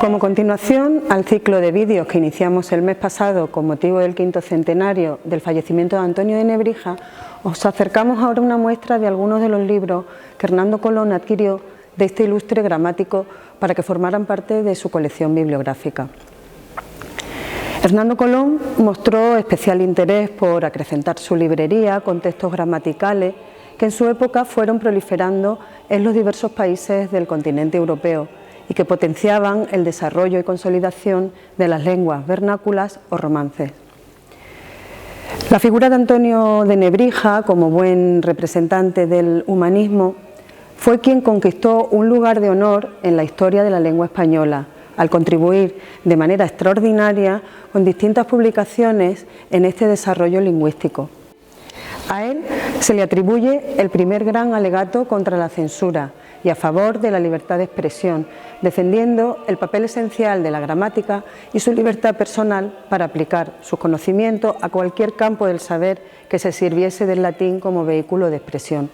Como continuación al ciclo de vídeos que iniciamos el mes pasado con motivo del 5º centenario del fallecimiento de Antonio de Nebrija, os acercamos ahora una muestra de algunos de los libros que Hernando Colón adquirió de este ilustre gramático para que formaran parte de su colección bibliográfica. Hernando Colón mostró especial interés por acrecentar su librería con textos gramaticales que en su época fueron proliferando en los diversos países del continente europeo y que potenciaban el desarrollo y consolidación de las lenguas vernáculas o romances. La figura de Antonio de Nebrija, como buen representante del humanismo, fue quien conquistó un lugar de honor en la historia de la lengua española, al contribuir de manera extraordinaria con distintas publicaciones en este desarrollo lingüístico. A él se le atribuye el primer gran alegato contra la censura y a favor de la libertad de expresión, defendiendo el papel esencial de la gramática y su libertad personal para aplicar sus conocimientos a cualquier campo del saber que se sirviese del latín como vehículo de expresión.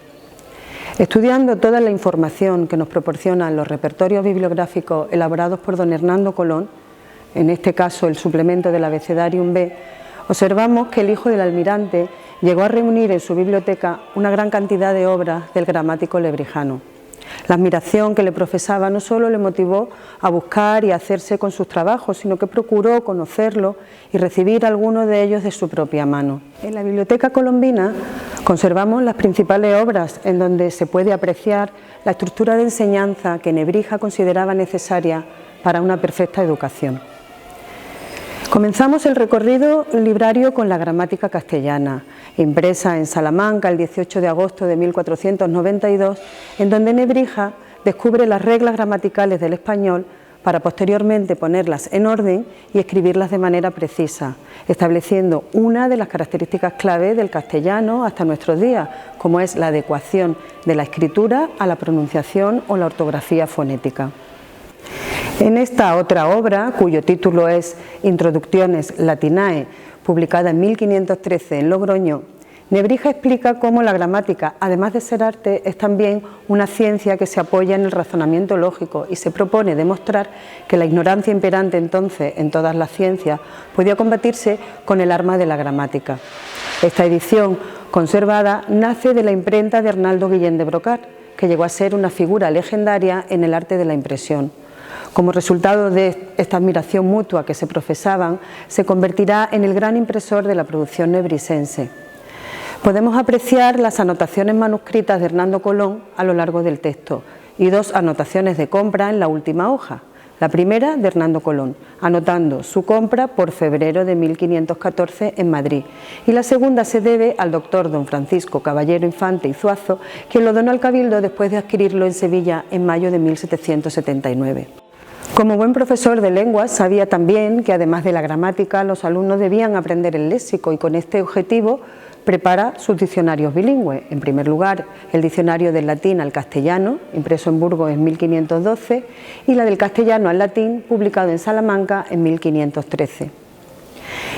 Estudiando toda la información que nos proporcionan los repertorios bibliográficos elaborados por don Hernando Colón, en este caso el suplemento del Abecedarium B, observamos que el hijo del almirante llegó a reunir en su biblioteca una gran cantidad de obras del gramático lebrijano. La admiración que le profesaba no solo le motivó a buscar y a hacerse con sus trabajos, sino que procuró conocerlo y recibir algunos de ellos de su propia mano. En la Biblioteca Colombina conservamos las principales obras en donde se puede apreciar la estructura de enseñanza que Nebrija consideraba necesaria para una perfecta educación. Comenzamos el recorrido librario con la gramática castellana, impresa en Salamanca el 18 de agosto de 1492, en donde Nebrija descubre las reglas gramaticales del español para posteriormente ponerlas en orden y escribirlas de manera precisa, estableciendo una de las características clave del castellano hasta nuestros días, como es la adecuación de la escritura a la pronunciación o la ortografía fonética. En esta otra obra, cuyo título es Introductiones Latinae, publicada en 1513 en Logroño, Nebrija explica cómo la gramática, además de ser arte, es también una ciencia que se apoya en el razonamiento lógico y se propone demostrar que la ignorancia imperante entonces en todas las ciencias podía combatirse con el arma de la gramática. Esta edición conservada nace de la imprenta de Arnaldo Guillén de Brocard, que llegó a ser una figura legendaria en el arte de la impresión. Como resultado de esta admiración mutua que se profesaban, se convertirá en el gran impresor de la producción nebrisense. Podemos apreciar las anotaciones manuscritas de Hernando Colón a lo largo del texto y dos anotaciones de compra en la última hoja. La primera de Hernando Colón, anotando su compra por febrero de 1514 en Madrid, y la segunda se debe al doctor don Francisco Caballero Infante y Zuazo, quien lo donó al Cabildo después de adquirirlo en Sevilla en mayo de 1779. Como buen profesor de lenguas, sabía también que además de la gramática, los alumnos debían aprender el léxico y con este objetivo prepara sus diccionarios bilingües. En primer lugar, el diccionario del latín al castellano, impreso en Burgos en 1512, y la del castellano al latín, publicado en Salamanca en 1513.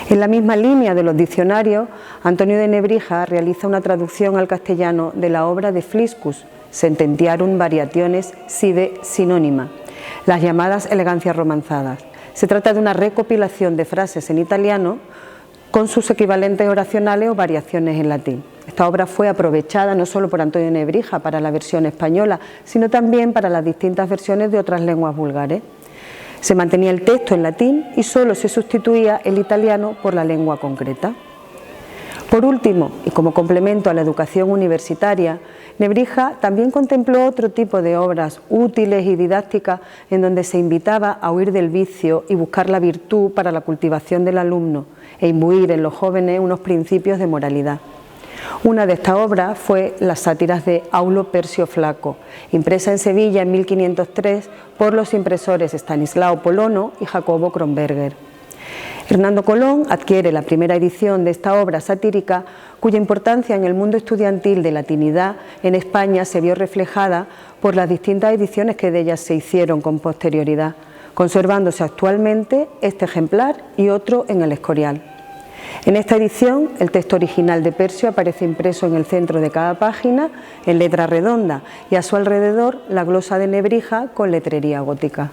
En la misma línea de los diccionarios, Antonio de Nebrija realiza una traducción al castellano de la obra de Fliscus, Sententiarum Variationes Sive Synonyma, las llamadas elegancias romanzadas. Se trata de una recopilación de frases en italiano con sus equivalentes oracionales o variaciones en latín. Esta obra fue aprovechada no solo por Antonio de Nebrija para la versión española, sino también para las distintas versiones de otras lenguas vulgares. Se mantenía el texto en latín y solo se sustituía el italiano por la lengua concreta. Por último, y como complemento a la educación universitaria, Nebrija también contempló otro tipo de obras útiles y didácticas en donde se invitaba a huir del vicio y buscar la virtud para la cultivación del alumno e imbuir en los jóvenes unos principios de moralidad. Una de estas obras fue Las sátiras de Aulo Persio Flaco, impresa en Sevilla en 1503 por los impresores Estanislao Polono y Jacobo Kronberger. Hernando Colón adquiere la primera edición de esta obra satírica, cuya importancia en el mundo estudiantil de latinidad en España se vio reflejada por las distintas ediciones que de ellas se hicieron con posterioridad, conservándose actualmente este ejemplar y otro en el Escorial. En esta edición, el texto original de Persio aparece impreso en el centro de cada página en letra redonda y a su alrededor la glosa de Nebrija con letrería gótica.